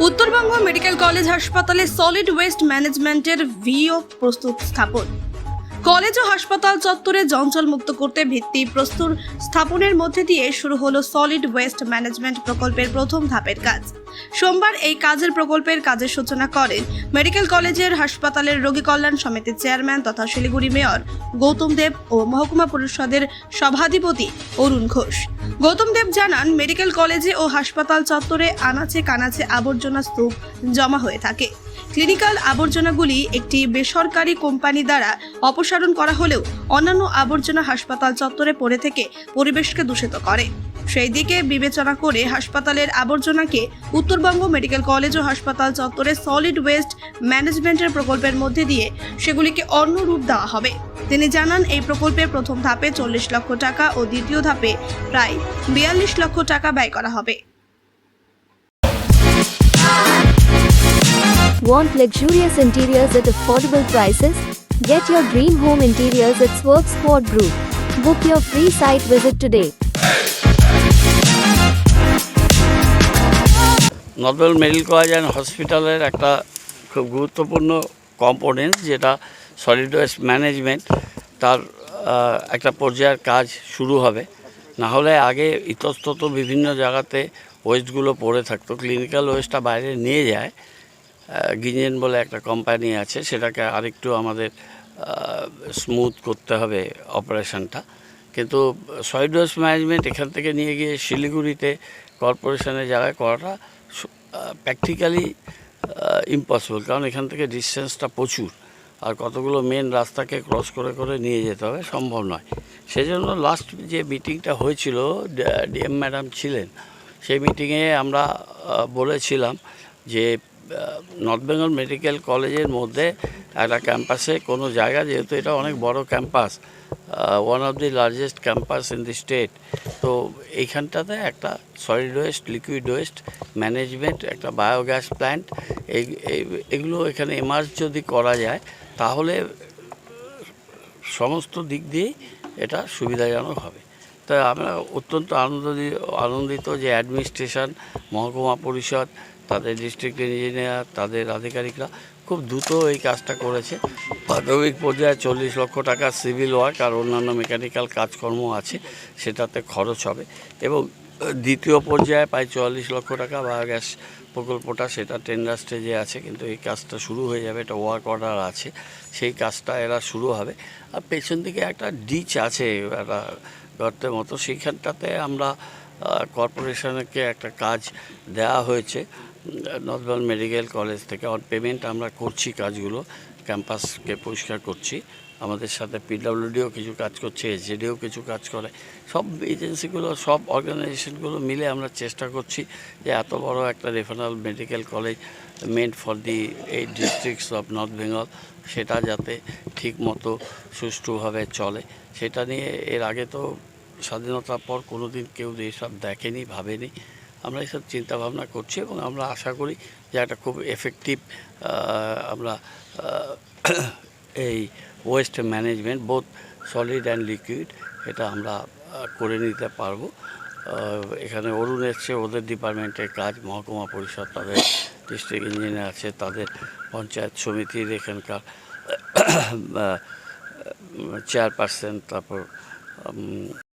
Uttarbanga medical college হাসপাতালে solid waste ম্যানেজমেন্টের ভিও প্রস্তুত স্থাপন। কলেজ ও হাসপাতাল চত্বরে জঞ্জাল মুক্ত করতে ভিত্তি প্রস্তুর স্থাপনের মধ্যে দিয়ে শুরু হলো সলিড ওয়েস্ট ম্যানেজমেন্ট প্রকল্পের প্রথম ধাপের কাজ। সোমবার এই প্রকল্পের কাজের সূচনা করেন মেডিকেল কলেজের হাসপাতালের রোগী কল্যাণ সমিতির চেয়ারম্যান তথা শিলিগুড়ি মেয়র গৌতম দেব ও মহকুমা পরিষদের সভাধিপতি অরুণ ঘোষ। গৌতম দেব জানান, মেডিকেল কলেজে ও হাসপাতাল চত্বরে আনাচে কানাচে আবর্জনা স্তূপ জমা হয়ে থাকে। ক্লিনিক্যাল আবর্জনাগুলি একটি বেসরকারি কোম্পানি দ্বারা অপসারণ করা হলেও অন্যান্য আবর্জনা হাসপাতাল চত্বরে পড়ে থেকে পরিবেশকে দূষিত করে। সেই দিকে বিবেচনা করে হাসপাতালের আবর্জনাকে উত্তরবঙ্গ মেডিকেল কলেজ ও হাসপাতাল চত্বরে সলিড ওয়েস্ট ম্যানেজমেন্টের প্রকল্পের মধ্যে দিয়ে সেগুলিকে অন্য রূপ দেওয়া হবে। তিনি জানান, এই প্রকল্পের প্রথম ধাপে 40 লক্ষ টাকা ও দ্বিতীয় ধাপে প্রায় 42 লক্ষ টাকা ব্যয় করা হবে। Want luxurious interiors at affordable prices? Get your dream home interiors at Swerve Squad Group. Book your free site visit today. North Bengal medical college and হসপিটালের একটা খুব গুরুত্বপূর্ণ কম্পোনেন্ট যেটা সলিড ওয়েস্ট ম্যানেজমেন্ট, তার একটা পর্যায়ের কাজ শুরু হবে। না হলে আগে ইতস্তত বিভিন্ন জায়গাতে ওয়েস্টগুলো পড়ে থাকতো, ক্লিনিক্যাল ওয়েস্টটা বাইরে নিয়ে যায়। গিঞ্জেন বলে একটা কোম্পানি আছে, সেটাকে আরেকটু আমাদের স্মুথ করতে হবে অপারেশনটা। কিন্তু সলিড ওয়েস্ট ম্যানেজমেন্ট এখান থেকে নিয়ে গিয়ে শিলিগুড়িতে কর্পোরেশনের জায়গায় করাটা প্র্যাকটিক্যালি ইম্পসিবল, কারণ এখান থেকে ডিস্টেন্সটা প্রচুর, আর কতগুলো মেন রাস্তাকে ক্রস করে করে নিয়ে যেতে হবে, সম্ভব নয়। সেজন্য লাস্ট যে মিটিংটা হয়েছিল, ডিএম ম্যাডাম ছিলেন, সেই মিটিংয়ে আমরা বলেছিলাম যে নর্থ বেঙ্গল মেডিকেল কলেজের মধ্যে একটা ক্যাম্পাসে কোনো জায়গা, যেহেতু এটা অনেক বড় campus, one of the largest campus in the state, তো এইখানটাতে একটা solid waste, liquid waste management, একটা বায়োগ্যাস প্ল্যান্ট, এগুলো এখানে এমার্জ যদি করা যায় তাহলে সমস্ত দিক দিয়েই এটা সুবিধাজনক হবে। তাই আমরা অত্যন্ত আনন্দিত যে অ্যাডমিনিস্ট্রেশন, মহকুমা পরিষদ, তাদের ডিস্ট্রিক্ট ইঞ্জিনিয়ার, তাদের আধিকারিকরা খুব দ্রুত এই কাজটা করেছে। প্রাথমিক পর্যায়ে 40 লক্ষ টাকা সিভিল ওয়ার্ক আর অন্যান্য মেকানিক্যাল কাজকর্ম আছে, সেটাতে খরচ হবে, এবং দ্বিতীয় পর্যায়ে প্রায় 44 লক্ষ টাকা বায়োগ্যাস প্রকল্পটা, সেটা টেন্ডার স্টেজে আছে, কিন্তু এই কাজটা শুরু হয়ে যাবে, এটা ওয়ার্ক অর্ডার আছে, সেই কাজটা এরা শুরু হবে। আর পেছন দিকে একটা ডিচ আছে, একটা গর্তের মতো, সেইখানটাতে আমরা কর্পোরেশনকে একটা কাজ দেওয়া হয়েছে নর্থ বেঙ্গল মেডিকেল কলেজ থেকে। অন পেমেন্ট আমরা করছি কাজগুলো, ক্যাম্পাসকে পরিষ্কার করছি, আমাদের সাথে পিডব্লিউডিও কিছু কাজ করছে, এসজেডিও কিছু কাজ করে, সব এজেন্সিগুলো, সব অর্গানাইজেশনগুলো মিলে আমরা চেষ্টা করছি যে এত বড় একটা referral medical college meant for the 8 districts of north Bengal, সেটা যাতে ঠিক মতো সুষ্ঠুভাবে চলে, সেটা নিয়ে এর আগে তো স্বাধীনতার পর কোনো দিন কেউ এইসব দেখেনি, ভাবেনি। আমরা এইসব চিন্তাভাবনা করছি, এবং আমরা আশা করি যে একটা খুব এফেক্টিভ আমরা এই waste management, both solid and liquid, এটা আমরা করে নিতে পারবো। এখানে অরুণ এসছে, ওদের ডিপার্টমেন্টের কাজ, মহকুমা পরিষদ, তাদের ডিস্ট্রিক্ট ইঞ্জিনিয়ার আছে, তাদের পঞ্চায়েত সমিতির এখানকার চেয়ারপারসন, তারপর